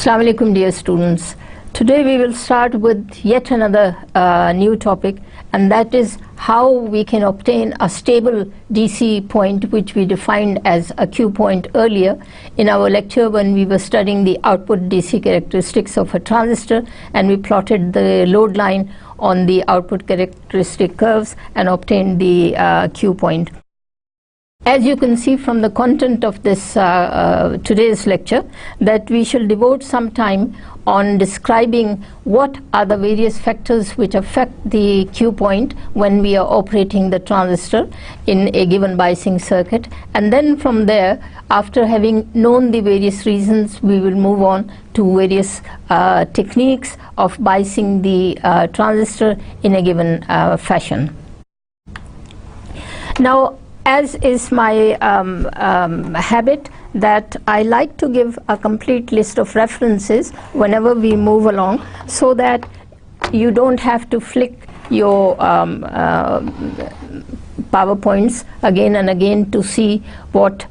Assalamu alaikum, dear students. Today we will start with yet another new topic, and that is how we can obtain a stable DC point, which we defined as a Q point earlier in our lecture when we were studying the output DC characteristics of a transistor, and we plotted the load line on the output characteristic curves and obtained the Q point. As you can see from the content of this today's lecture, that we shall devote some time on describing what are the various factors which affect the Q point when we are operating the transistor in a given biasing circuit, and then from there, after having known the various reasons, we will move on to various techniques of biasing the transistor in a given fashion. Now, as is my habit, that I like to give a complete list of references whenever we move along, so that you don't have to flick your PowerPoints again and again to see what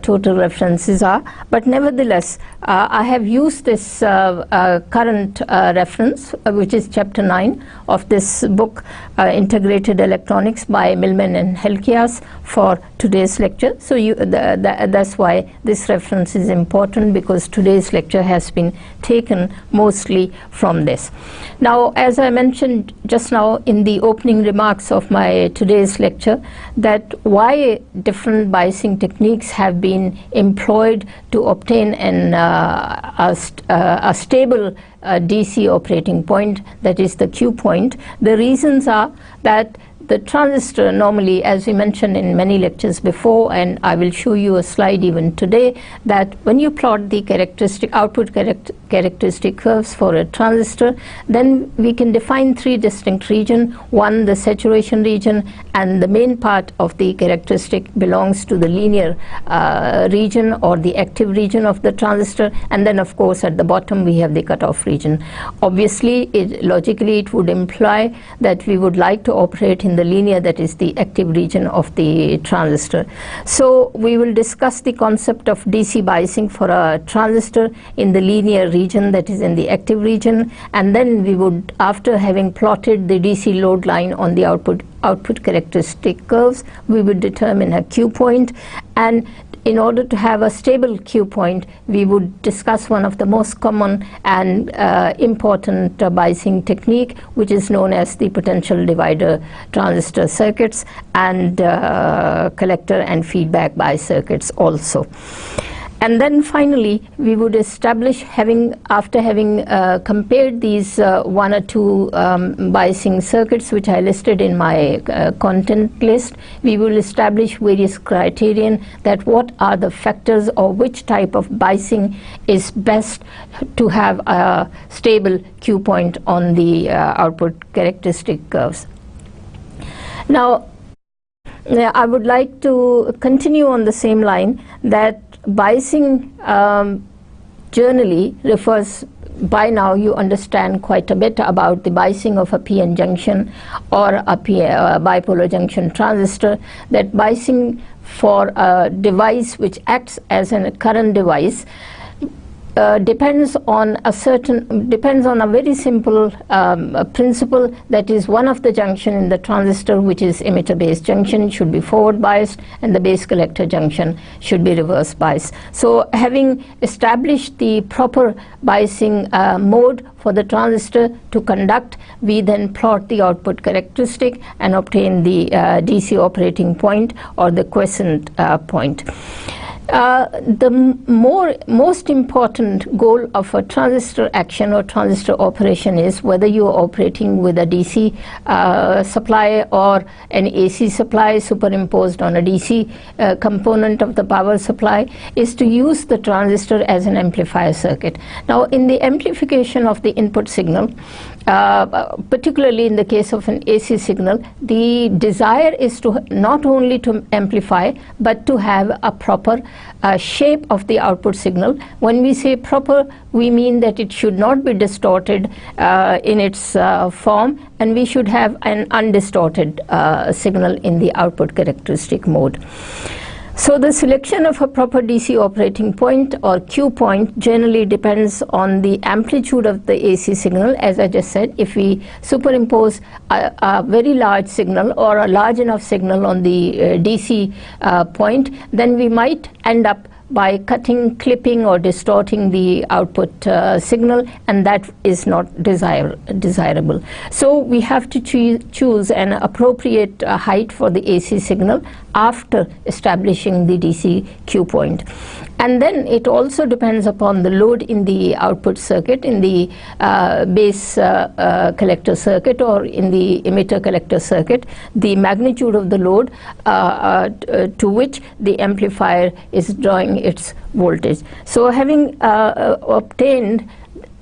total references are. But nevertheless, I have used this current reference, which is chapter 9 of this book, Integrated Electronics by Millman and Helkias, for today's lecture. So that's why this reference is important, because today's lecture has been taken mostly from this. Now, as I mentioned just now in the opening remarks of my today's lecture, that why different biasing techniques have been employed to obtain a stable DC operating point, that is the Q point. The reasons are that the transistor normally, as we mentioned in many lectures before, and I will show you a slide even today, that when you plot the output characteristic curves for a transistor, then we can define three distinct regions. One, the saturation region, and the main part of the characteristic belongs to the linear region or the active region of the transistor, and then of course at the bottom we have the cutoff region. Obviously, logically it would imply that we would like to operate in the linear, that is the active region of the transistor. So we will discuss the concept of DC biasing for a transistor in the linear region, that is in the active region, and then we would, after having plotted the DC load line on the output characteristic curves, we would determine a Q point. And in order to have a stable Q point, we would discuss one of the most common and important biasing technique, which is known as the potential divider transistor circuits and collector and feedback bias circuits also. And then finally, we would establish, after having compared these one or two biasing circuits which I listed in my content list, we will establish various criterion that what are the factors or which type of biasing is best to have a stable Q point on the output characteristic curves. Now, I would like to continue on the same line, that biasing generally refers, by now you understand quite a bit about the biasing of a PN junction or a bipolar junction transistor, that biasing for a device which acts as a current device depends on a very simple principle, that is one of the junction in the transistor, which is emitter base junction, should be forward biased, and the base collector junction should be reverse biased. So having established the proper biasing mode for the transistor to conduct, we then plot the output characteristic and obtain the DC operating point or the quiescent point. The most important goal of a transistor action or transistor operation is whether you are operating with a DC supply or an AC supply superimposed on a DC component of the power supply, is to use the transistor as an amplifier circuit. Now, in the amplification of the input signal, particularly in the case of an AC signal, the desire is to not only to amplify but to have a proper shape of the output signal. When we say proper, we mean that it should not be distorted in its form, and we should have an undistorted signal in the output characteristic mode. So the selection of a proper DC operating point or Q point generally depends on the amplitude of the AC signal. As I just said, if we superimpose a very large signal or a large enough signal on the DC point, then we might end up by cutting, clipping or distorting the output signal, and that is not desirable. So we have to choose an appropriate height for the AC signal after establishing the DC Q point. And then it also depends upon the load in the output circuit, in the base collector circuit or in the emitter collector circuit, the magnitude of the load to which the amplifier is drawing its voltage. So having obtained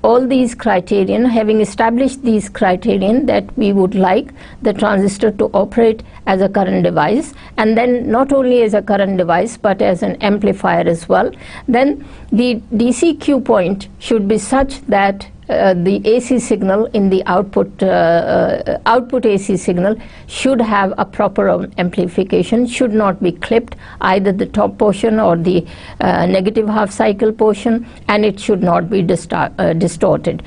all these criterion, having established these criterion that we would like the transistor to operate as a current device, and then not only as a current device but as an amplifier as well, then the DC Q point should be such that the AC signal in the output AC signal should have a proper amplification, should not be clipped, either the top portion or the negative half cycle portion, and it should not be distorted.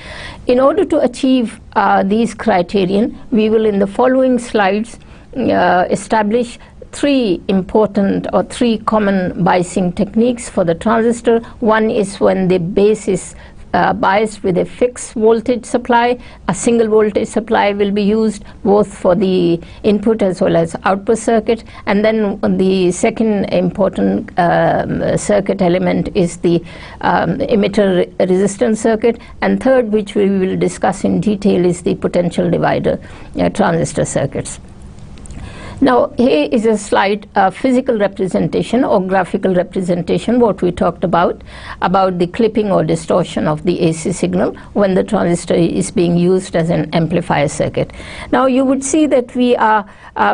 In order to achieve these criterion, we will in the following slides establish three important or three common biasing techniques for the transistor. One is when the base is biased with a fixed voltage supply. A single voltage supply will be used both for the input as well as output circuit. And then the second important circuit element is the emitter resistance circuit. And third, which we will discuss in detail, is the potential divider transistor circuits. Now here is a slide, physical representation or graphical representation, what we talked about the clipping or distortion of the AC signal when the transistor is being used as an amplifier circuit. Now you would see that we are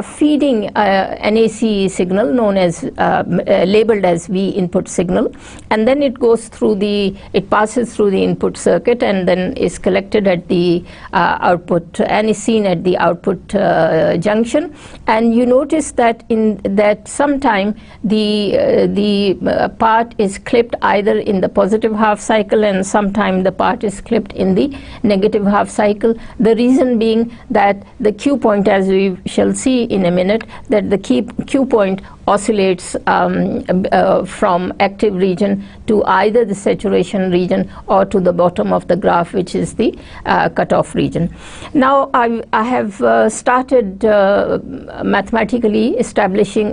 feeding an AC signal known as labeled as V input signal, and then it goes through it passes through the input circuit and then is collected at the output and is seen at the output junction. And you notice that sometime the part is clipped either in the positive half cycle and sometime the part is clipped in the negative half cycle. The reason being that the Q point, as we shall see in a minute, that the Q point oscillates from active region to either the saturation region or to the bottom of the graph, which is the cutoff region. Now I have started mathematically establishing,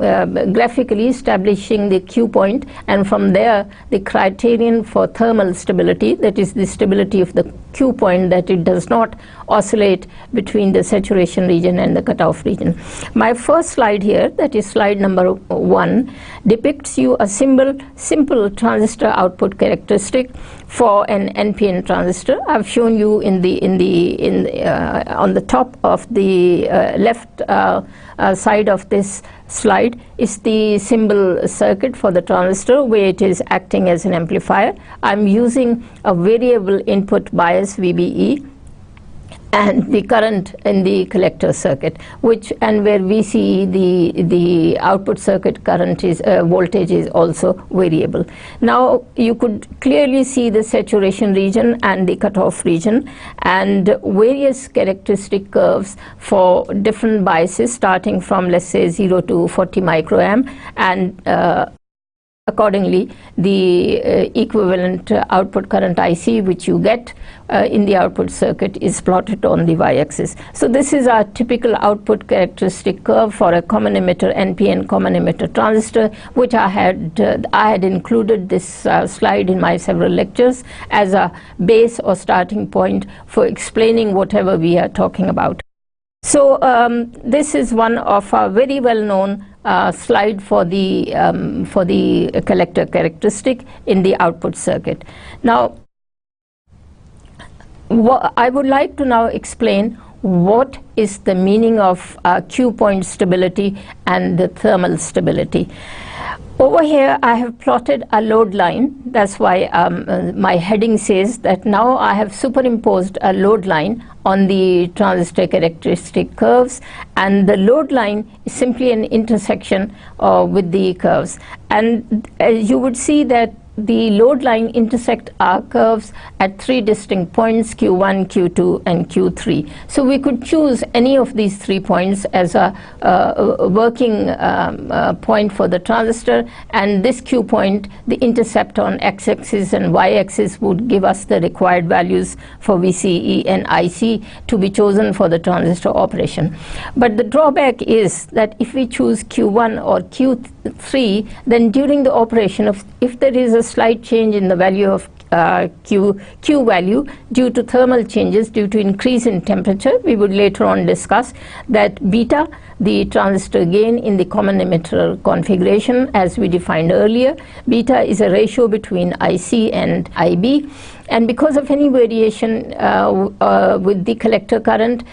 graphically establishing the Q point, and from there the criterion for thermal stability, that is the stability of the Q point, that it does not oscillate between the saturation region and the cutoff region. My first slide here, that is slide number 1, depicts you a simple transistor output characteristic for an NPN transistor. I've shown you on the top of the left side of this slide is the symbol circuit for the transistor, where it is acting as an amplifier. I'm using a variable input bias VBE and the current in the collector circuit, where VCE, the output circuit current is voltage is also variable. Now you could clearly see the saturation region and the cutoff region and various characteristic curves for different biases, starting from, let's say, 0 to 40 microamp, and accordingly the equivalent output current IC which you get in the output circuit is plotted on the y-axis. So this is our typical output characteristic curve for a common emitter, NPN common emitter transistor, which I had included this slide in my several lectures as a base or starting point for explaining whatever we are talking about. So this is one of our very well-known slide for the collector characteristic in the output circuit. Now, I would like to now explain what is the meaning of Q point stability and the thermal stability. Over here I have plotted a load line. That's why my heading says that now I have superimposed a load line on the transistor characteristic curves, and the load line is simply an intersection with the curves. And you would see that the load line intersect our curves at 3 distinct points, Q1, Q2 and Q3. So we could choose any of these 3 points as a working point for the transistor, and this Q point, the intercept on x-axis and y-axis, would give us the required values for VCE and IC to be chosen for the transistor operation. But the drawback is that if we choose Q1 or Q3, then during the operation, if there is a slight change in the value of Q value due to thermal changes, due to increase in temperature, we would later on discuss that beta, the transistor gain in the common emitter configuration as we defined earlier, beta is a ratio between IC and IB, and because of any variation with the collector current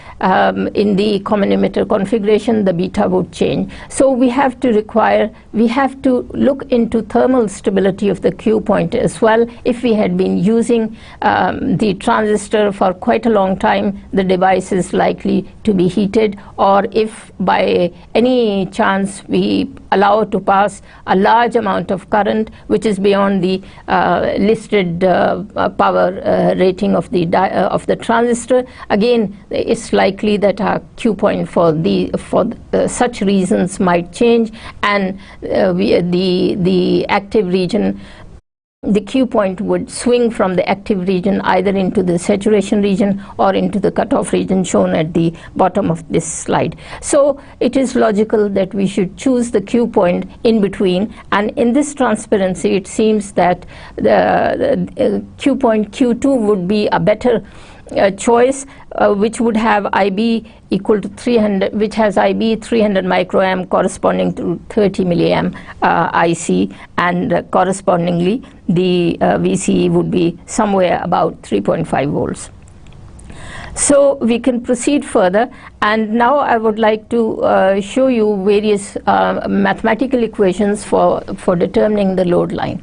in the common emitter configuration, the beta would change. So we have to look into thermal stability of the Q point as well. If we had been using the transistor for quite a long time, the device is likely to be heated, or if by any chance we allow to pass a large amount of current which is beyond the listed power rating of the transistor, again it's likely that our Q point for such reasons might change, and the active region, the Q point would swing from the active region either into the saturation region or into the cutoff region shown at the bottom of this slide. So it is logical that we should choose the Q point in between, and in this transparency it seems that the Q point Q2 would be a better choice, which would have IB equal to 300, which has IB 300 microamp corresponding to 30 milliamp IC, and correspondingly the VCE would be somewhere about 3.5 volts. So we can proceed further, and now I would like to show you various mathematical equations for determining the load line.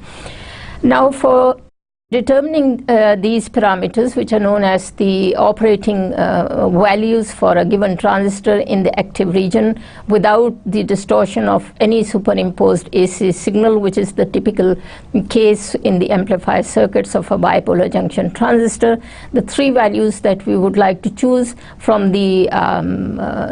Now for determining these parameters, which are known as the operating values for a given transistor in the active region without the distortion of any superimposed AC signal, which is the typical case in the amplifier circuits of a bipolar junction transistor, the 3 values that we would like to choose from the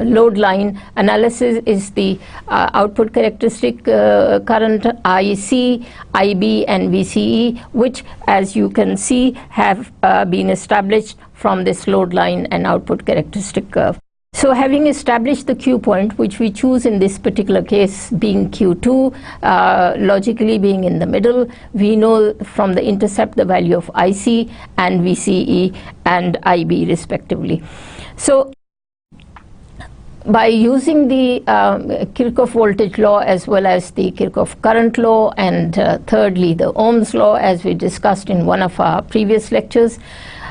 load line analysis is the output characteristic current IC, IB and VCE, which as you can see have been established from this load line and output characteristic curve. So having established the Q point, which we choose in this particular case being Q2, logically being in the middle, we know from the intercept the value of IC and VCE and IB respectively. So by using the Kirchhoff voltage law as well as the Kirchhoff current law, and thirdly the Ohm's law, as we discussed in one of our previous lectures,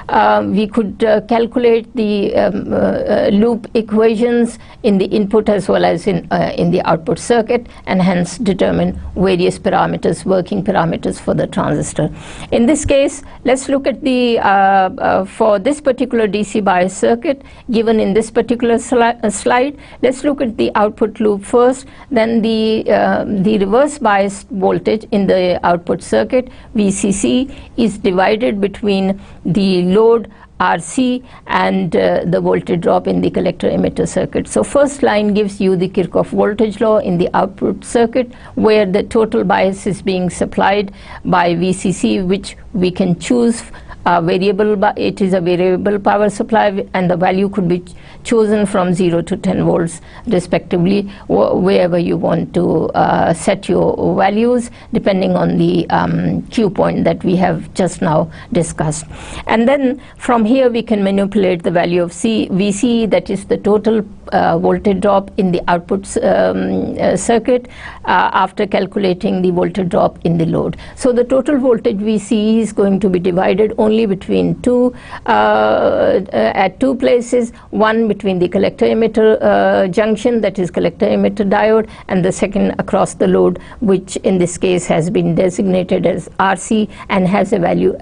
we could calculate the loop equations in the input as well as in the output circuit, and hence determine various parameters, working parameters for the transistor. In this case, let's look at the for this particular DC bias circuit given in this particular slide, let's look at the output loop first, then the reverse bias voltage in the output circuit, VCC, is divided between the load RC and the voltage drop in the collector emitter circuit. So first line gives you the Kirchhoff voltage law in the output circuit, where the total bias is being supplied by VCC, which we can choose variable, it is a variable power supply, and the value could be chosen from 0 to 10 volts respectively, wherever you want to set your values depending on the Q point that we have just now discussed. And then from here we can manipulate the value of VC, that is the total voltage drop in the output circuit after calculating the voltage drop in the load. So the total voltage VCE is going to be divided only only between at two places, one between the collector-emitter junction, that is collector-emitter diode, and the second across the load, which in this case has been designated as RC and has a value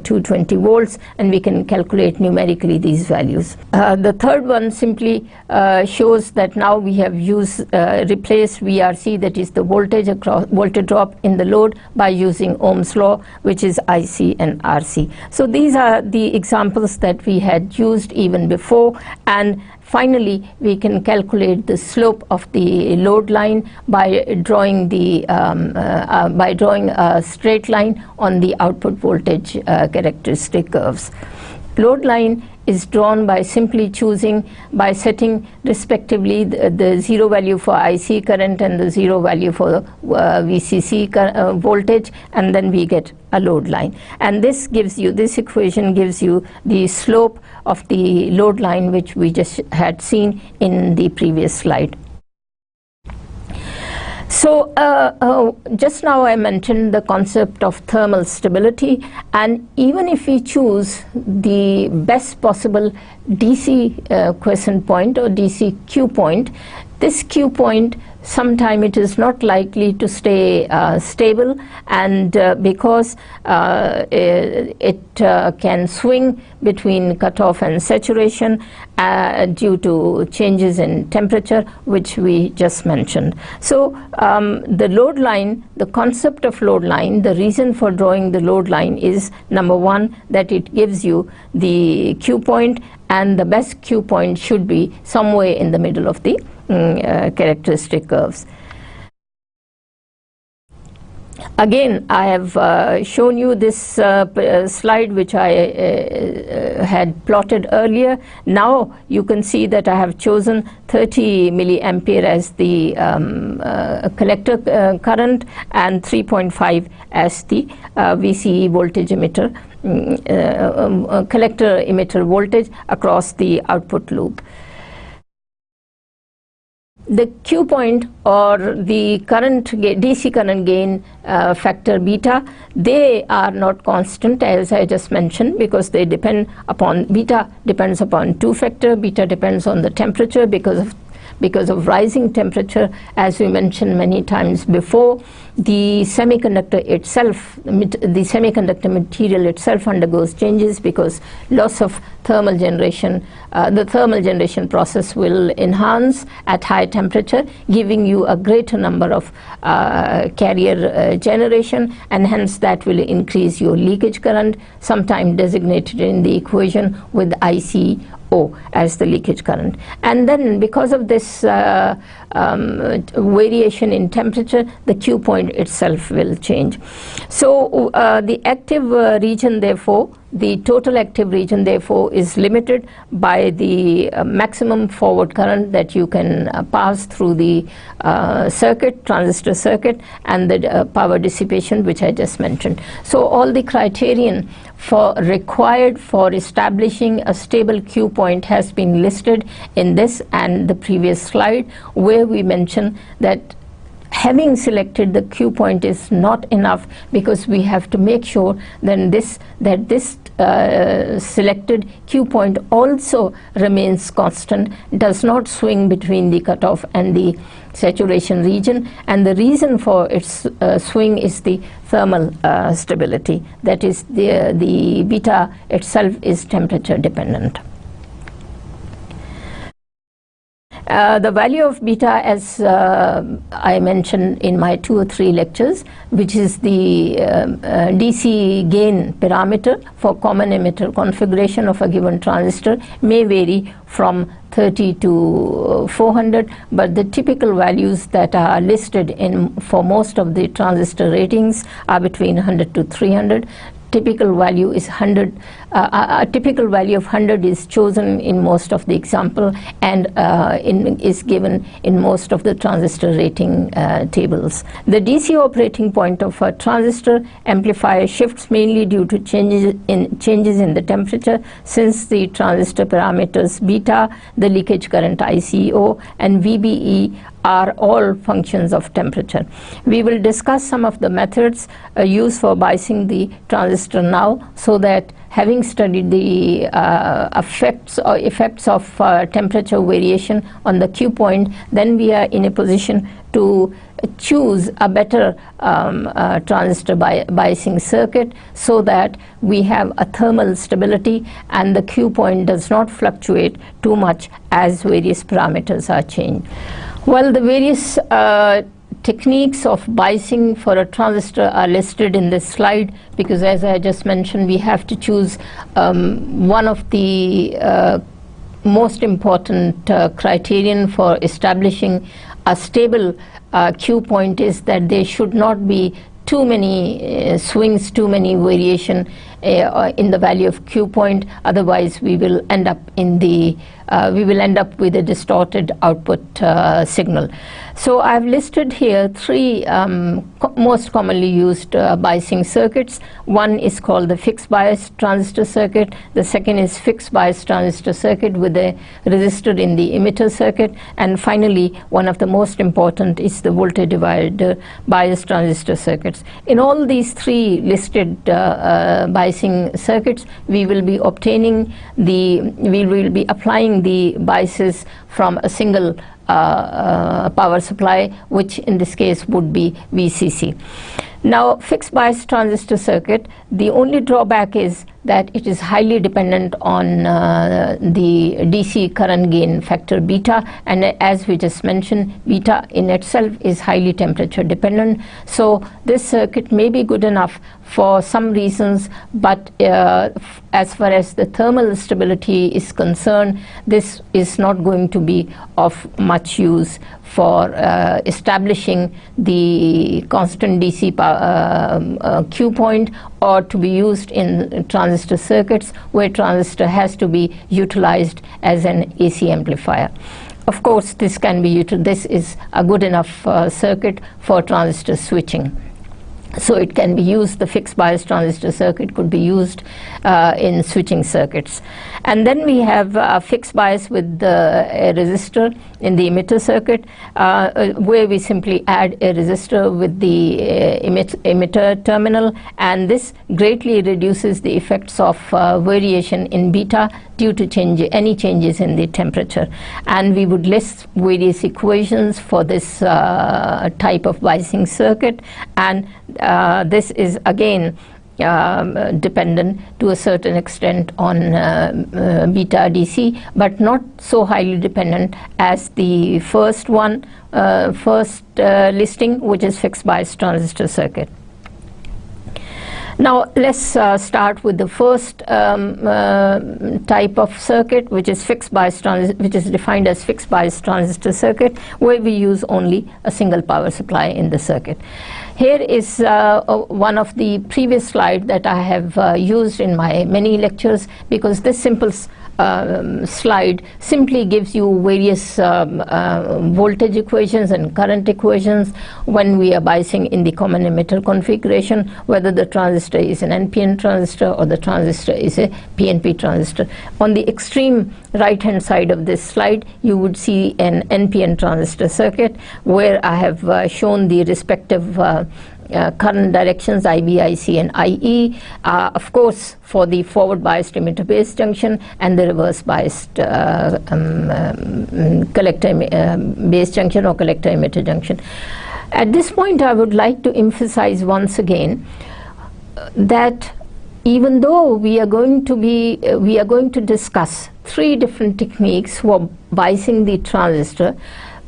220 volts, and we can calculate numerically these values. The third one simply shows that now we have replaced VRC, that is the voltage drop in the load, by using Ohm's law, which is IC and RC. So these are the examples that we had used even before, and finally we can calculate the slope of the load line by drawing a straight line on the output voltage characteristic curves. Load line is drawn by simply by setting respectively the zero value for IC current and the zero value for VCC voltage, and then we get a load line. And this equation gives you the slope of the load line, which we just had seen in the previous slide. So just now I mentioned the concept of thermal stability, and even if we choose the best possible DC quiescent point or DC Q point, this Q point sometime it is not likely to stay stable, and because it can swing between cutoff and saturation due to changes in temperature, which we just mentioned. So the load line, the concept of load line, the reason for drawing the load line is, number one, that it gives you the Q point, and the best Q point should be somewhere in the middle of the characteristic curves. Again, I have shown you this slide which I had plotted earlier. Now you can see that I have chosen 30 milliampere as the collector current and 3.5 as the VCE voltage emitter, collector emitter voltage across the output loop. The Q point or the DC current gain factor beta, they are not constant, as I just mentioned, because they depend upon, beta depends upon two factors. Beta depends on the temperature because of rising temperature. As we mentioned many times before, the semiconductor itself, the semiconductor material itself undergoes changes because loss of thermal generation. The thermal generation process will enhance at high temperature, giving you a greater number of carrier generation, and hence that will increase your leakage current, sometimes designated in the equation with IC as the leakage current. And then because of this variation in temperature, the Q point itself will change. So the active region, therefore, the total active region, therefore, is limited by the maximum forward current that you can pass through the transistor circuit, and the power dissipation, which I just mentioned. So all the criterion required for establishing a stable Q point has been listed in this and the previous slide, where we mention that having selected the Q point is not enough, because we have to make sure that this selected Q point also remains constant, does not swing between the cutoff and the saturation region, and the reason for its swing is the thermal stability, that is the beta itself is temperature dependent. The value of beta, as I mentioned in my 2 or 3 lectures, which is the DC gain parameter for common emitter configuration of a given transistor, may vary from 30 to 400, but the typical values that are listed for most of the transistor ratings are between 100 to 300. Typical value is 100. A typical value of 100 is chosen in most of the example, and is given in most of the transistor rating tables. The DC operating point of a transistor amplifier shifts mainly due to changes in the temperature, since the transistor parameters beta, the leakage current ICO, and VBE are all functions of temperature. We will discuss some of the methods used for biasing the transistor now, so that having studied the effects of temperature variation on the Q point, then we are in a position to choose a better transistor biasing circuit, so that we have a thermal stability and the Q point does not fluctuate too much as various parameters are changed. Well, the various techniques of biasing for a transistor are listed in this slide, because as I just mentioned, we have to choose one of the most important criterion for establishing a stable Q point is that there should not be too many swings, too many variation in the value of Q point. Otherwise, we will end up with a distorted output signal. So I've listed here three most commonly used biasing circuits. One is called the fixed bias transistor circuit. The second is fixed bias transistor circuit with a resistor in the emitter circuit. And finally, one of the most important is the voltage divider bias transistor circuits. In all these three listed biasing circuits, we will be applying the biases from a single power supply, which in this case would be VCC. Now, fixed bias transistor circuit, the only drawback is that it is highly dependent on the DC current gain factor beta, and as we just mentioned, beta in itself is highly temperature dependent. So this circuit may be good enough for some reasons, but as far as the thermal stability is concerned, this is not going to be of much use for establishing the constant DC Q point, or to be used in transistor circuits where transistor has to be utilized as an AC amplifier. Of course, this is a good enough circuit for transistor switching. So it can be used, the fixed bias transistor circuit could be used in switching circuits. And then we have a fixed bias with a resistor in the emitter circuit, where we simply add a resistor with the emitter terminal, and this greatly reduces the effects of variation in beta due to any changes in the temperature. And we would list various equations for this type of biasing circuit, and this is again dependent to a certain extent on beta DC, but not so highly dependent as the first listing, which is fixed bias transistor circuit. Now let's start with the first type of circuit, which is which is defined as fixed bias transistor circuit, where we use only a single power supply in the circuit. Here is one of the previous slides that I have used in my many lectures, because this simple slide simply gives you various voltage equations and current equations when we are biasing in the common emitter configuration, whether the transistor is an NPN transistor or the transistor is a PNP transistor. On the extreme right hand side of this slide, you would see an NPN transistor circuit, where I have shown the respective current directions IB, IC and IE, of course for the forward biased emitter base junction and the reverse biased collector base junction or collector emitter junction. At this point, I would like to emphasize once again that even though we are going to discuss three different techniques for biasing the transistor,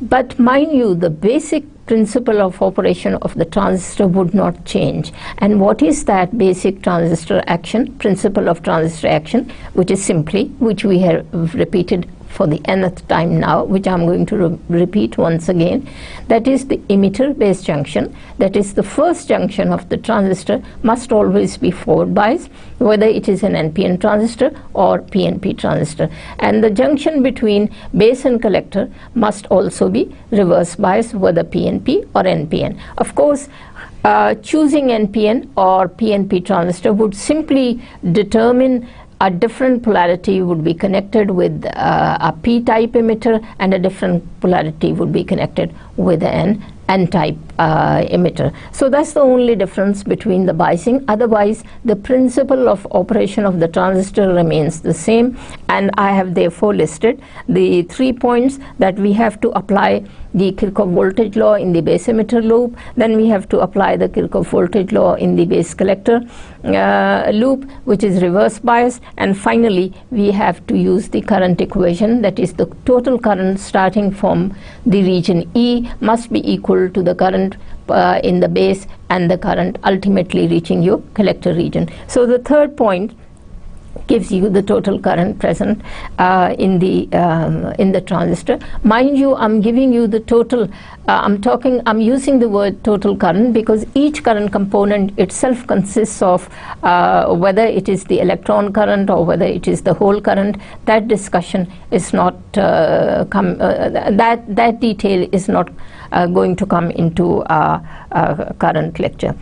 but mind you, the basic principle of operation of the transistor would not change. And what is that basic transistor action, principle of transistor action, which is simply, which we have repeated for the nth time now, which I'm going to repeat once again, that is the emitter base junction, that is the first junction of the transistor, must always be forward biased, whether it is an NPN transistor or PNP transistor. And the junction between base and collector must also be reverse biased, whether PNP or NPN. Of course, choosing NPN or PNP transistor would simply determine a different polarity would be connected with a p-type emitter, and a different polarity would be connected with an n-type emitter. So that's the only difference between the biasing. Otherwise, the principle of operation of the transistor remains the same, and I have therefore listed the 3 points that we have to apply the Kirchhoff voltage law in the base emitter loop, then we have to apply the Kirchhoff voltage law in the base collector loop, which is reverse bias, and finally we have to use the current equation, that is the total current starting from the region E must be equal to the current in the base and the current ultimately reaching your collector region. So the third point gives you the total current present in the transistor. Mind you, I'm giving you the total. I'm using the word total current because each current component itself consists of whether it is the electron current or whether it is the whole current. That discussion is not that detail is not going to come into current lecture.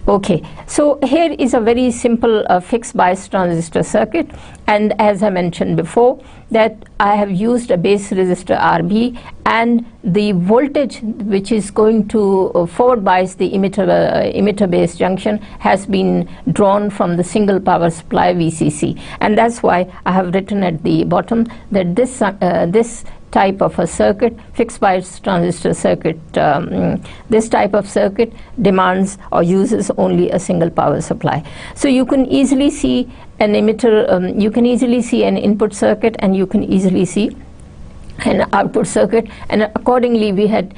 Okay, so here is a very simple fixed bias transistor circuit, and as I mentioned before, that I have used a base resistor RB, and the voltage which is going to forward bias the emitter base junction has been drawn from the single power supply VCC, and that's why I have written at the bottom that this type of a circuit, fixed bias transistor circuit, this type of circuit demands or uses only a single power supply. So you can easily see an emitter, you can easily see an input circuit, and you can easily see an output circuit, and accordingly we had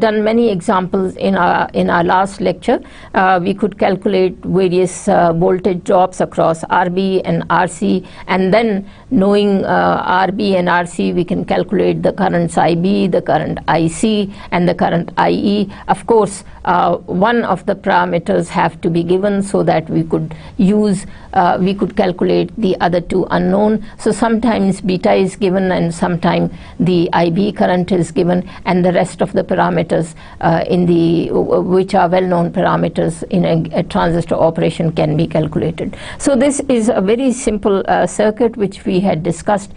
done many examples in our last lecture. We could calculate various voltage drops across RB and RC, and then knowing RB and RC, we can calculate the currents IB, the current IC, and the current IE. Of course, one of the parameters have to be given so that we could use we could calculate the other two unknown. So sometimes beta is given and sometimes the IB current is given, and the rest of the parameters which are well-known parameters in a transistor operation can be calculated. So this is a very simple circuit which we had discussed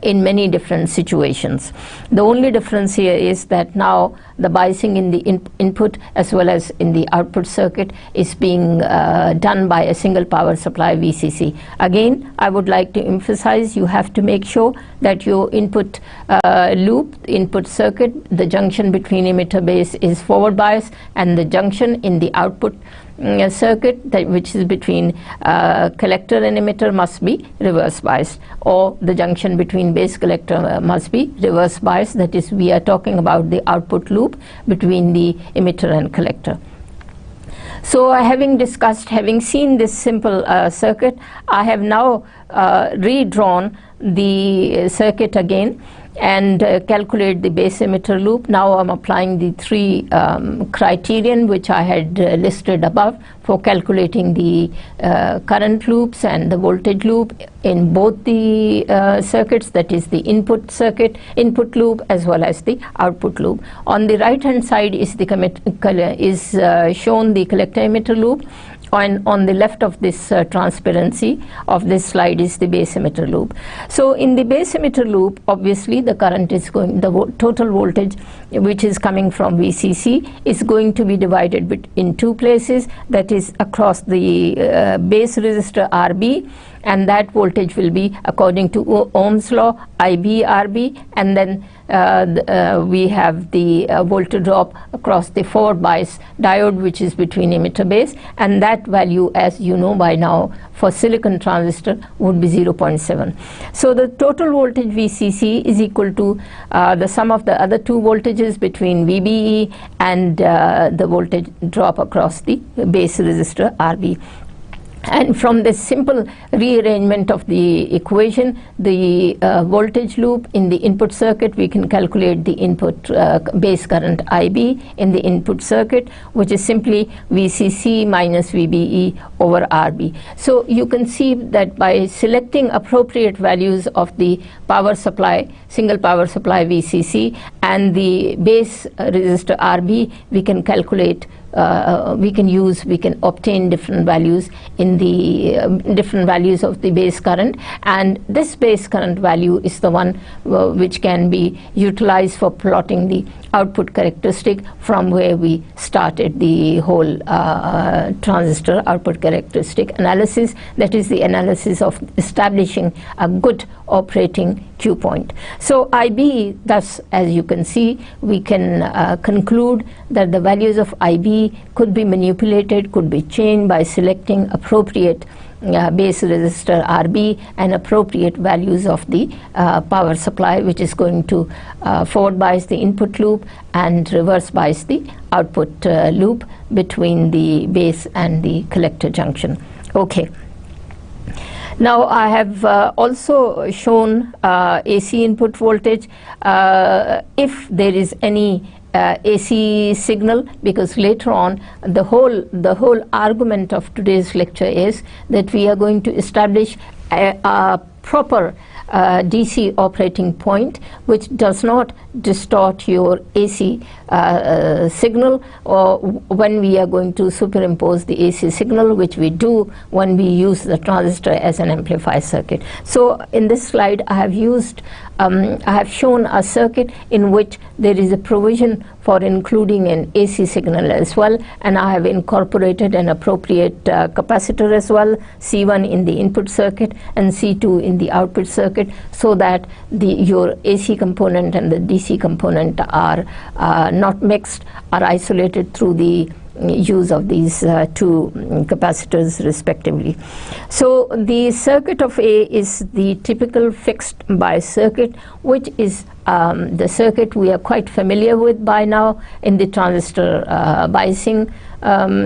in many different situations. The only difference here is that now the biasing in the input as well as in the output circuit is being done by a single power supply VCC. Again, I would like to emphasize, you have to make sure that your input loop, input circuit, the junction between emitter base is forward bias, and the junction in the output circuit, which is between collector and emitter, must be reverse biased, or the junction between base collector must be reverse biased. That is, we are talking about the output loop between the emitter and collector. So having seen this simple circuit, I have now redrawn the circuit again and calculate the base emitter loop. Now I'm applying the three criterion which I had listed above for calculating the current loops and the voltage loop in both the circuits, that is the input circuit, input loop as well as the output loop. On the right hand side is shown the collector emitter loop, and on the left of this transparency of this slide is the base emitter loop. So in the base emitter loop, obviously the current is going, the total voltage which is coming from VCC is going to be divided in two places, that is across the base resistor RB, and that voltage will be according to Ohm's law IB RB, and then we have the voltage drop across the forward bias diode which is between emitter base, and that value, as you know by now, for silicon transistor would be 0.7. So the total voltage VCC is equal to the sum of the other two voltages between VBE and the voltage drop across the base resistor RB. And from this simple rearrangement of the equation, the voltage loop in the input circuit, we can calculate the input base current IB in the input circuit, which is simply VCC minus VBE over RB. So you can see that by selecting appropriate values of the power supply, single power supply VCC, and the base resistor RB, we can calculate, we can obtain different values in the different values of the base current, and this base current value is the one which can be utilized for plotting the output characteristic from where we started the whole transistor output characteristic analysis, that is the analysis of establishing a good operating Q point. So IB, thus, as you can see, we can conclude that the values of IB could be manipulated, could be changed by selecting appropriate base resistor RB and appropriate values of the power supply, which is going to forward bias the input loop and reverse bias the output loop between the base and the collector junction. Okay. Now I have also shown AC input voltage if there is any AC signal, because later on the whole argument of today's lecture is that we are going to establish a proper DC operating point which does not distort your AC signal, or when we are going to superimpose the AC signal, which we do when we use the transistor as an amplifier circuit. So in this slide I have shown a circuit in which there is a provision for including an AC signal as well, and I have incorporated an appropriate capacitor as well, C1 in the input circuit and C2 in the output circuit, so that your AC component and the DC component are not mixed, are isolated through the use of these two capacitors respectively. So the circuit of A is the typical fixed bias circuit, which is the circuit we are quite familiar with by now in the transistor biasing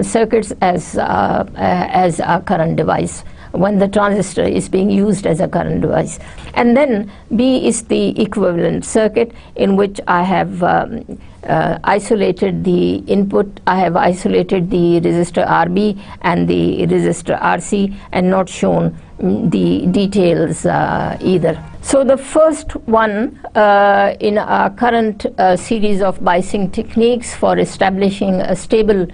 circuits as a current device, when the transistor is being used as a current device. And then B is the equivalent circuit, in which I have isolated the input, I have isolated the resistor RB and the resistor RC and not shown the details either. So the first one in our current series of biasing techniques for establishing a stable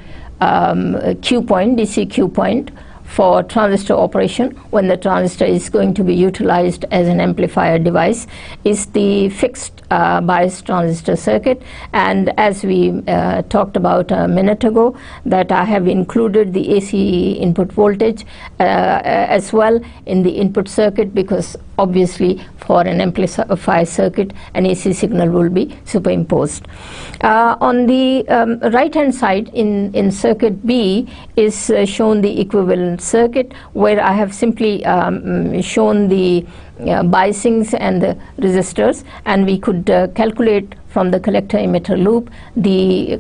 Q point, DC Q point, for transistor operation when the transistor is going to be utilized as an amplifier device is the fixed bias transistor circuit. And as we talked about a minute ago, that I have included the AC input voltage as well in the input circuit, because obviously for an amplifier circuit an AC signal will be superimposed. On the right hand side in circuit B is shown the equivalent circuit, where I have simply shown the biasings and the resistors, and we could calculate from the collector emitter loop the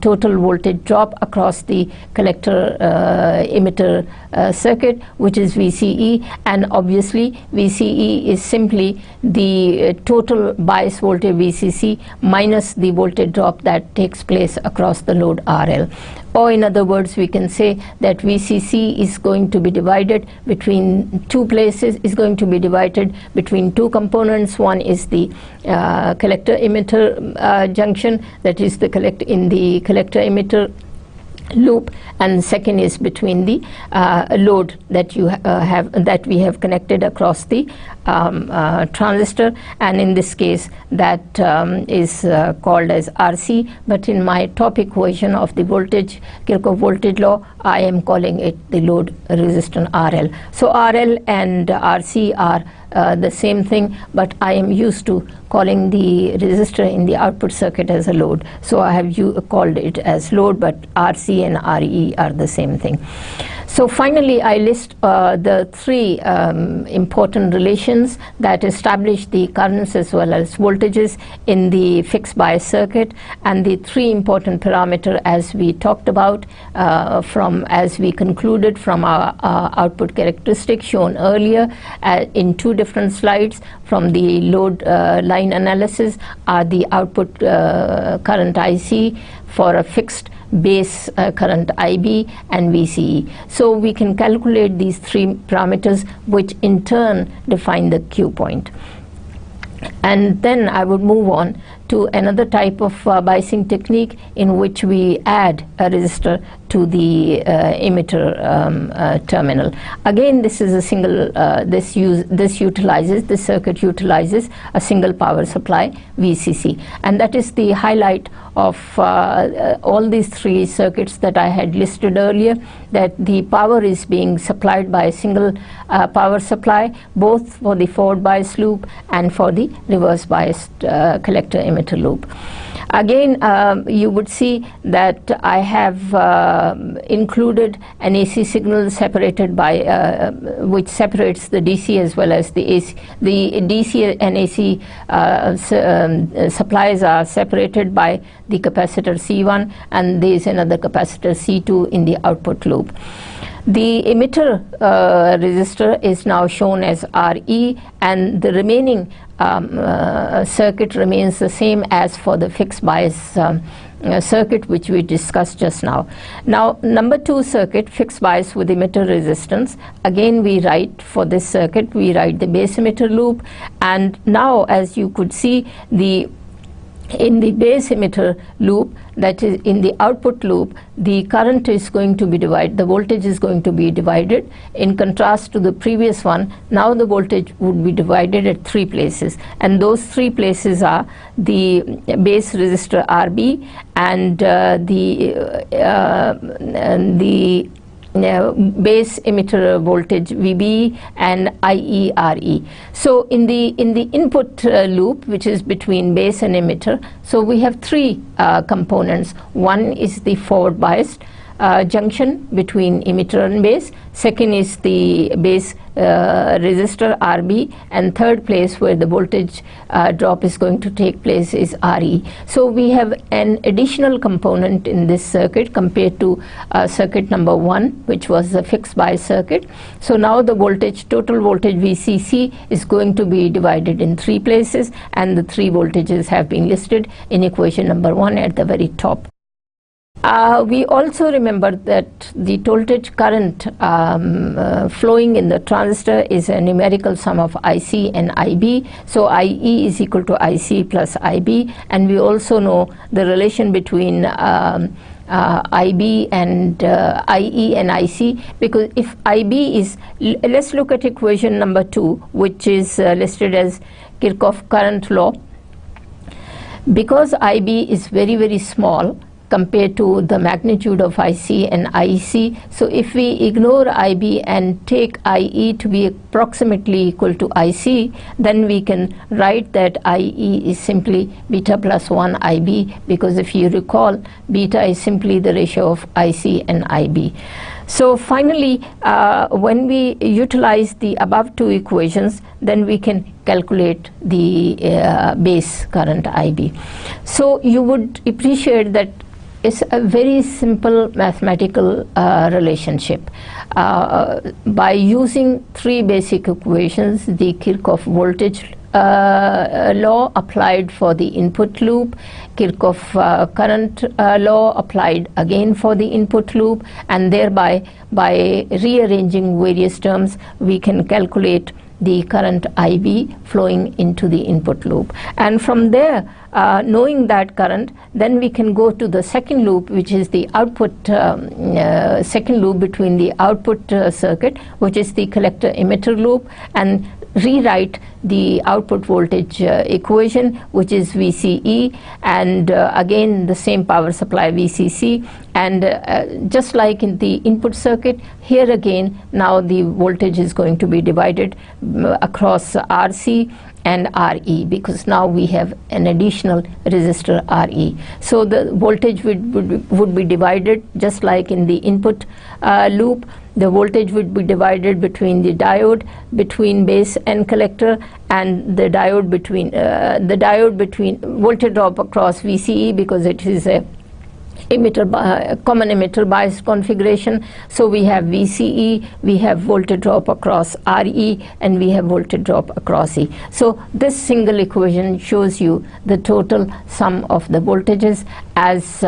total voltage drop across the collector emitter circuit, which is VCE, and obviously VCE is simply the total bias voltage VCC minus the voltage drop that takes place across the load RL. Or in other words, we can say that VCC is going to be divided between two places, is going to be divided between two components. One is the collector emitter junction, that is the collector emitter loop, and the second is between the load that you that we have connected across the transistor, and in this case that is called as RC, but in my topic version of the voltage Kirchhoff voltage law I am calling it the load resistance RL. So RL and RC are the same thing, but I am used to calling the resistor in the output circuit as a load, so I have called it as load, but RC and RE are the same thing. So finally I list the three important relations that establish the currents as well as voltages in the fixed bias circuit, and the three important parameters as we talked about as we concluded from our output characteristic shown earlier in two different slides from the load line analysis are the output current IC for a fixed base current IB and VCE. So we can calculate these three parameters, which in turn define the Q point. And then I would move on to another type of biasing technique in which we add a resistor to the emitter terminal. Again, this is a single, this circuit utilizes a single power supply, VCC, and that is the highlight of all these three circuits that I had listed earlier, that the power is being supplied by a single power supply, both for the forward bias loop and for the reverse biased collector emitter loop. Again, you would see that I have included an AC signal separated by which separates the DC as well as the AC. The DC and AC supplies are separated by the capacitor C1, and there is another capacitor C2 in the output loop. The emitter resistor is now shown as RE, and the remaining circuit remains the same as for the fixed bias circuit which we discussed just now. Now, number 2 circuit, fixed bias with emitter resistance, again we write for this circuit, we write the base emitter loop, and now as you could see, in the base emitter loop, that is in the output loop, the current is going to be divided, the voltage is going to be divided. In contrast to the previous one, now the voltage would be divided at 3 places, and those 3 places are the base resistor RB and the base emitter voltage VB and IERE. So in the input loop, which is between base and emitter, so we have 3 components. One is the forward biased junction between emitter and base, second is the base resistor RB, and third place where the voltage drop is going to take place is RE. So we have an additional component in this circuit compared to circuit number 1, which was the fixed bias circuit. So now the voltage, total voltage VCC, is going to be divided in 3 places, and the 3 voltages have been listed in equation number 1 at the very top. We also remember that the voltage current flowing in the transistor is a numerical sum of IC and IB. So IE is equal to IC plus IB, and we also know the relation between IB and IE and IC, because if IB is, let's look at equation number 2, which is listed as Kirchhoff current law. Because IB is very, very small compared to the magnitude of IC and IEC, so if we ignore IB and take IE to be approximately equal to IC, then we can write that IE is simply beta plus 1 IB, because if you recall, beta is simply the ratio of IC and IB. So finally, when we utilize the above 2 equations, then we can calculate the base current IB. So you would appreciate that it's a very simple mathematical relationship. By using 3 basic equations, the Kirchhoff voltage law applied for the input loop, Kirchhoff current law applied again for the input loop, and thereby by rearranging various terms we can calculate the current IB flowing into the input loop. And from there, knowing that current, then we can go to the second loop, which is the output, second loop between the output circuit, which is the collector emitter loop, and rewrite the output voltage equation, which is VCE, and again the same power supply VCC, and just like in the input circuit, here again now the voltage is going to be divided across RC and RE, because now we have an additional resistor RE. So the voltage would be divided just like in the input loop. The voltage would be divided between the diode between base and collector, and the diode between voltage drop across VCE, because it is a common emitter bias configuration. So we have VCE, we have voltage drop across RE, and we have voltage drop across E. So this single equation shows you the total sum of the voltages as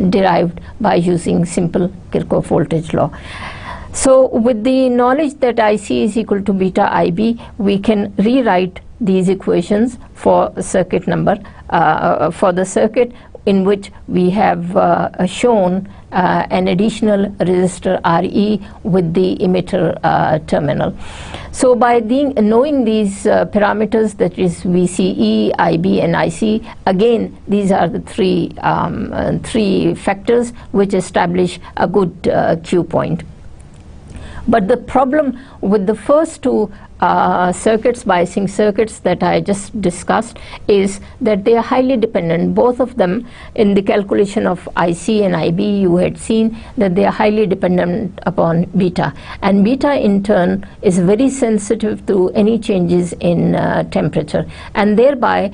derived by using simple Kirchhoff voltage law. So with the knowledge that IC is equal to beta IB, we can rewrite these equations for circuit number, for the circuit in which we have shown an additional resistor RE with the emitter terminal. So by knowing these parameters, that is VCE, IB and IC, again these are the three factors which establish a good Q point. But the problem with the first two circuits, biasing circuits that I just discussed, is that they are highly dependent. Both of them, in the calculation of IC and IB, you had seen that they are highly dependent upon beta, and beta in turn is very sensitive to any changes in temperature, and thereby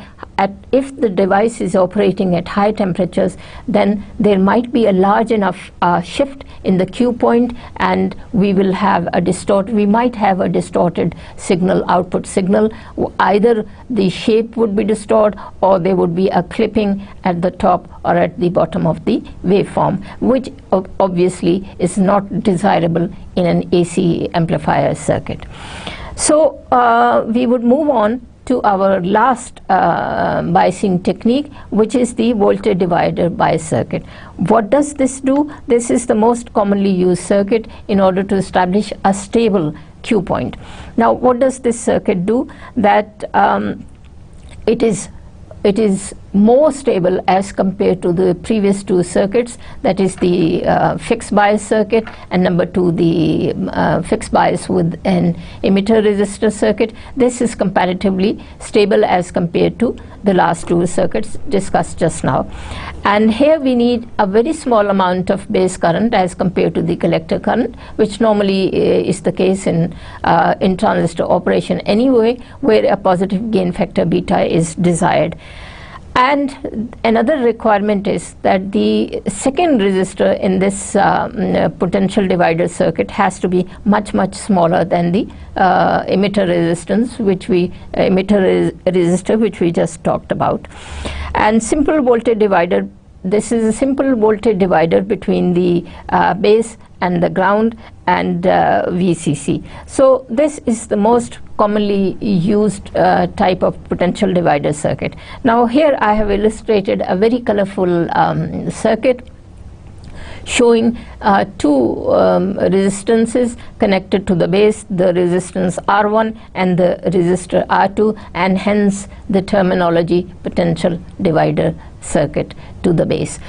if the device is operating at high temperatures, then there might be a large enough shift in the Q point, and we might have a distorted signal, output signal. Either the shape would be distorted, or there would be a clipping at the top or at the bottom of the waveform, which obviously is not desirable in an AC amplifier circuit. So we would move on to our last biasing technique, which is the voltage divider bias circuit. What does this do? This is the most commonly used circuit in order to establish a stable Q point. Now, what does this circuit do? That it is more stable as compared to the previous two circuits, that is the fixed bias circuit, and number two, the fixed bias with an emitter resistor circuit. This is comparatively stable as compared to the last two circuits discussed just now. And here we need a very small amount of base current as compared to the collector current, which normally is the case in transistor operation anyway, where a positive gain factor beta is desired. And another requirement is that the second resistor in this potential divider circuit has to be much smaller than the emitter resistance, resistor which we just talked about. And simple voltage divider, this is a simple voltage divider between the base and the ground and VCC. So this is the most commonly used type of potential divider circuit. Now here I have illustrated a very colorful circuit showing two resistances connected to the base, the resistance R1 and the resistor R2, and hence the terminology potential divider circuit to the base.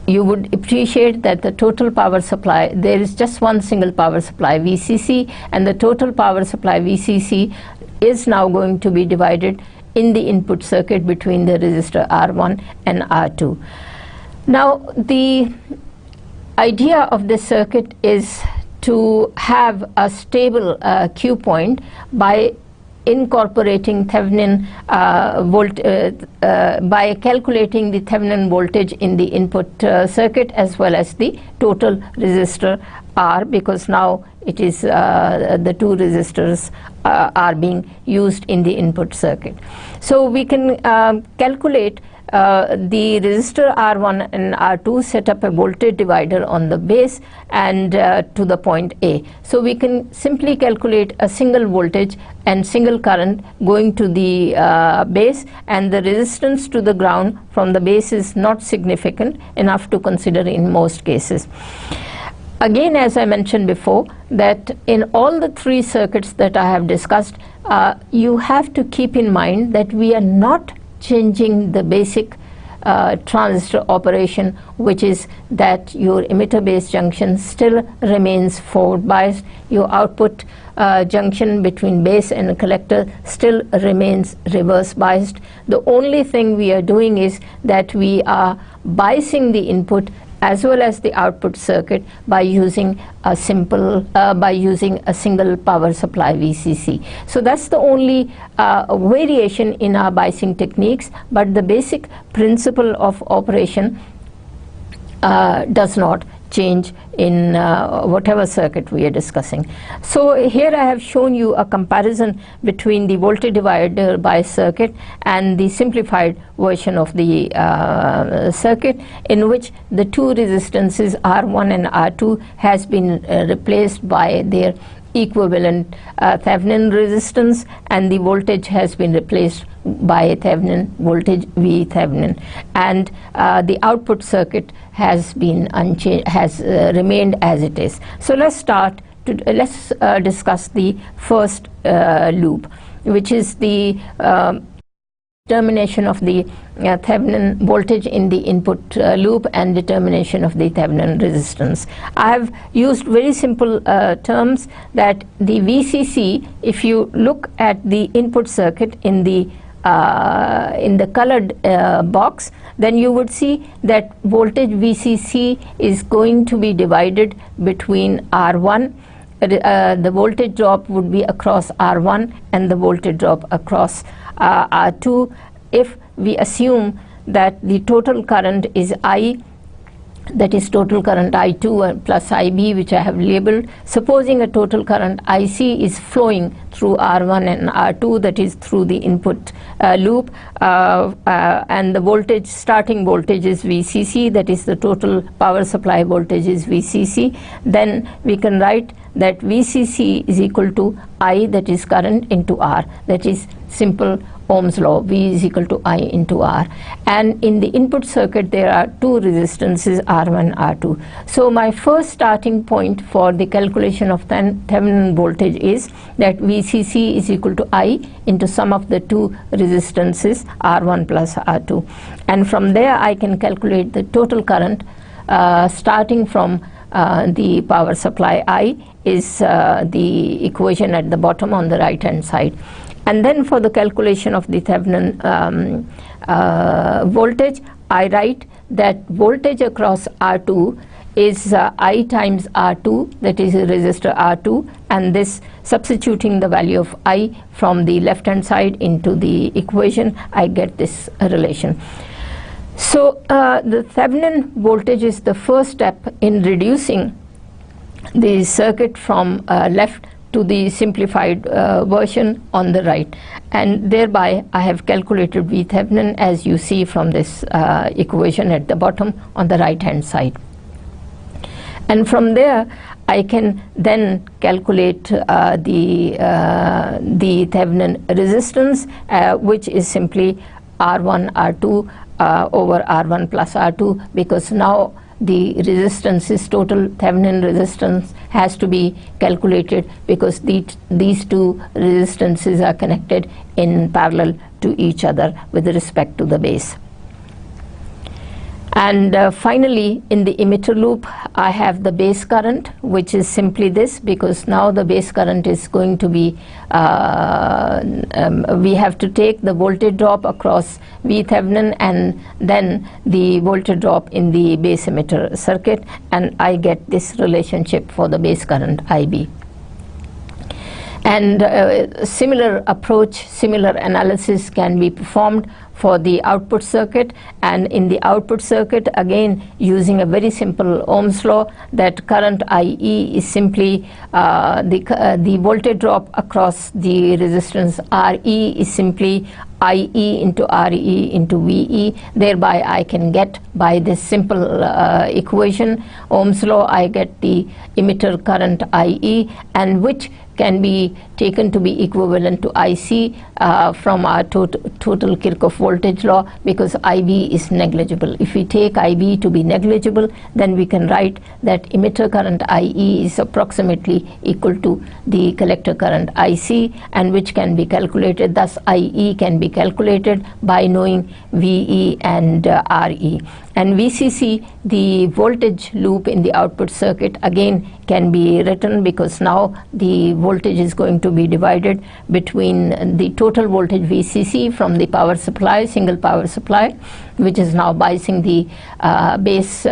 You would appreciate that the total power supply, there is just one single power supply VCC, and the total power supply VCC is now going to be divided in the input circuit between the resistor R1 and R2. Now the idea of this circuit is to have a stable Q point by incorporating Thevenin by calculating the Thevenin voltage in the input circuit as well as the total resistor R, because now it is the two resistors are being used in the input circuit. So we can calculate the resistor R1 and R2, set up a voltage divider on the base and to the point A. So we can simply calculate a single voltage and single current going to the base, and the resistance to the ground from the base is not significant enough to consider in most cases. Again, as I mentioned before, that in all the three circuits that I have discussed, you have to keep in mind that we are not changing the basic transistor operation, which is that your emitter base junction still remains forward biased, your output junction between base and collector still remains reverse biased. The only thing we are doing is that we are biasing the input as well as the output circuit by using a single power supply VCC. So that's the only variation in our biasing techniques, but the basic principle of operation does not change in whatever circuit we are discussing. So here I have shown you a comparison between the voltage divider bias circuit and the simplified version of the circuit, in which the two resistances R1 and R2 has been replaced by their equivalent Thevenin resistance, and the voltage has been replaced by Thevenin voltage V Thevenin, and the output circuit has been unchanged, has remained as it is. So let's discuss the first loop, which is the determination of the Thevenin voltage in the input loop and determination of the Thevenin resistance. I have used very simple terms, that the VCC, if you look at the input circuit in the colored box, then you would see that voltage VCC is going to be divided between R1. The voltage drop would be across R1 and the voltage drop across R2, if we assume that the total current is I, that is total current I2 plus IB, which I have labeled. Supposing a total current IC is flowing through R1 and R2, that is through the input loop, and the voltage, starting voltage is VCC, that is the total power supply voltage is VCC, then we can write that VCC is equal to I, that is current, into R, that is simple Ohm's law, V is equal to I into R. And in the input circuit there are two resistances, R1, R2. So my first starting point for the calculation of Thevenin voltage is that VCC is equal to I into sum of the two resistances, R1 plus R2. And from there I can calculate the total current starting from the power supply I is the equation at the bottom on the right hand side. And then for the calculation of the Thevenin voltage, I write that voltage across R2 is I times R2, that is a resistor R2, and this, substituting the value of I from the left hand side into the equation, I get this relation. So the Thevenin voltage is the first step in reducing the circuit from left to the simplified version on the right, and thereby I have calculated V Thevenin, as you see from this equation at the bottom on the right hand side. And from there I can then calculate the Thevenin resistance, which is simply R1 R2 over R1 plus R2, because now the resistance is total Thevenin resistance has to be calculated, because these two resistances are connected in parallel to each other with respect to the base. And finally, in the emitter loop, I have the base current, which is simply this, because now the base current is going to be, we have to take the voltage drop across V Thevenin and then the voltage drop in the base emitter circuit, and I get this relationship for the base current IB. And similar approach, similar analysis can be performed for the output circuit. And in the output circuit, again using a very simple Ohm's law, that current IE is simply the voltage drop across the resistance RE is simply IE into RE into VE. Thereby I can get, by this simple equation, Ohm's law, I get the emitter current IE, and which can be taken to be equivalent to IC from our total Kirchhoff voltage law, because IB is negligible. If we take IB to be negligible, then we can write that emitter current IE is approximately equal to the collector current IC, and which can be calculated. Thus IE can be calculated by knowing VE and RE. And VCC, the voltage loop in the output circuit, again can be written, because now the voltage is going to be divided between the total voltage VCC from the power supply, single power supply, which is now biasing the base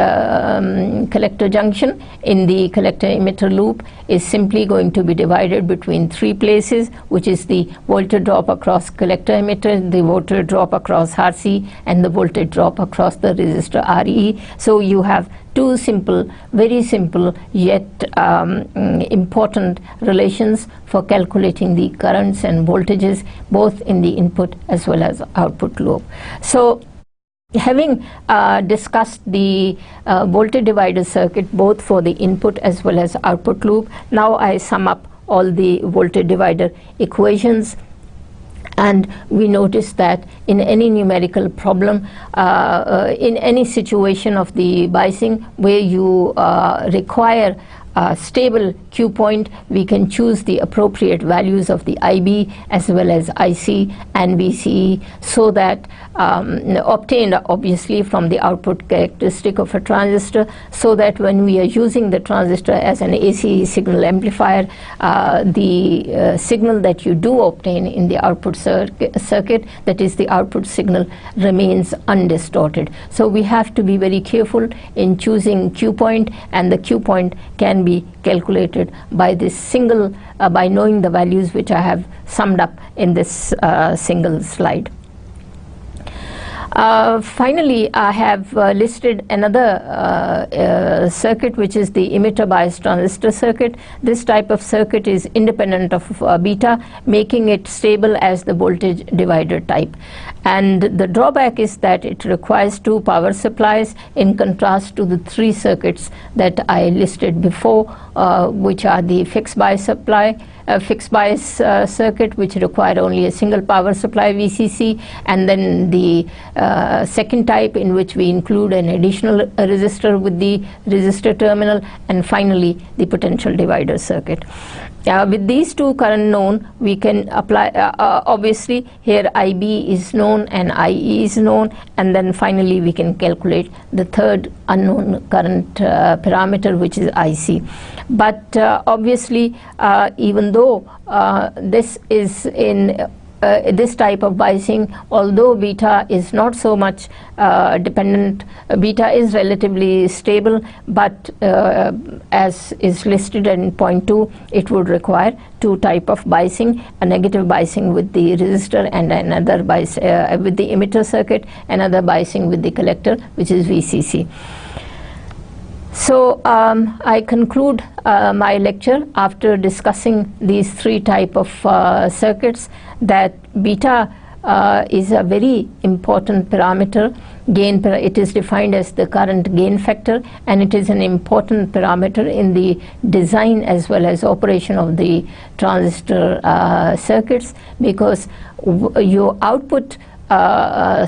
collector junction in the collector emitter loop, is simply going to be divided between three places, which is the voltage drop across collector emitter, the voltage drop across RC, and the voltage drop across the resistor RE. So you have two simple, very simple yet important relations for calculating the currents and voltages both in the input as well as output loop. So having discussed the voltage divider circuit both for the input as well as output loop, now I sum up all the voltage divider equations. And we notice that in any numerical problem, in any situation of the biasing where you require a stable Q point, we can choose the appropriate values of the IB as well as IC and VCE, so that obtained obviously from the output characteristic of a transistor, so that when we are using the transistor as an AC signal amplifier, the signal that you do obtain in the output circuit, that is the output signal, remains undistorted. So we have to be very careful in choosing Q point, and the Q point can be calculated by this single, by knowing the values which I have summed up in this single slide. Finally, I have listed another circuit, which is the emitter biased transistor circuit. This type of circuit is independent of beta, making it stable as the voltage divider type. And the drawback is that it requires two power supplies, in contrast to the three circuits that I listed before, which are the fixed bias supply, fixed bias circuit, which require only a single power supply VCC, and then the second type, in which we include an additional resistor with the resistor terminal, and finally the potential divider circuit. With these two current known, we can apply, obviously here IB is known and IE is known, and then finally we can calculate the third unknown current parameter, which is IC. But obviously, even though this is in this type of biasing, although beta is not so much dependent, beta is relatively stable, but as is listed in point 2, it would require two type of biasing, a negative biasing with the resistor and another bias with the emitter circuit, another biasing with the collector, which is VCC. So I conclude my lecture after discussing these three type of circuits, that beta is a very important parameter. It is defined as the current gain factor, and it is an important parameter in the design as well as operation of the transistor circuits, because your output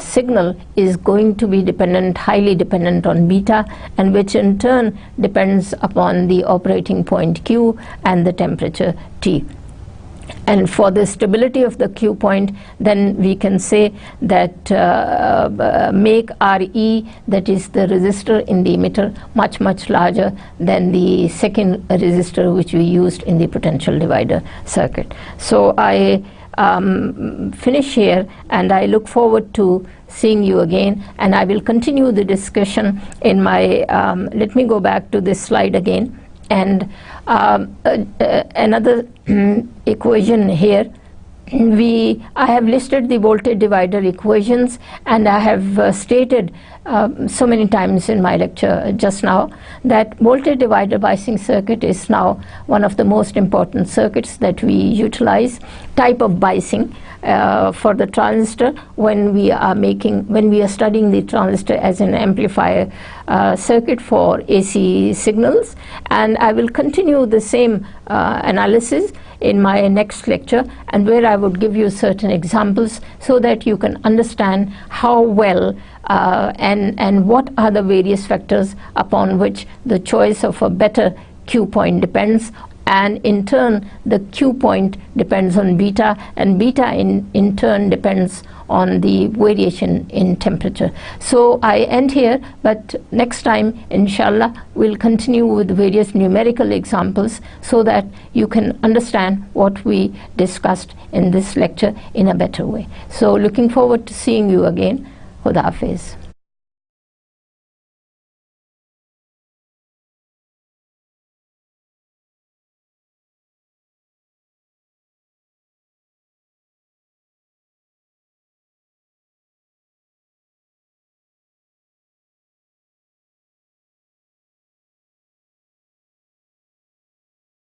signal is going to be dependent, highly dependent on beta, and which in turn depends upon the operating point Q and the temperature T. And for the stability of the Q point, then we can say that make RE, that is the resistor in the emitter, much larger than the second resistor which we used in the potential divider circuit. So I finish here, and I look forward to seeing you again, and I will continue the discussion in my let me go back to this slide again, and another equation here. I have listed the voltage divider equations, and I have stated so many times in my lecture just now that voltage divider biasing circuit is now one of the most important circuits that we utilize. Type of biasing for the transistor when we are studying the transistor as an amplifier circuit for AC signals, and I will continue the same analysis in my next lecture, and where I would give you certain examples so that you can understand how well and what are the various factors upon which the choice of a better Q point depends, and in turn the Q point depends on beta, and beta in turn depends on the variation in temperature. So I end here, but next time inshallah we'll continue with various numerical examples so that you can understand what we discussed in this lecture in a better way. So looking forward to seeing you again. Khuda Hafiz.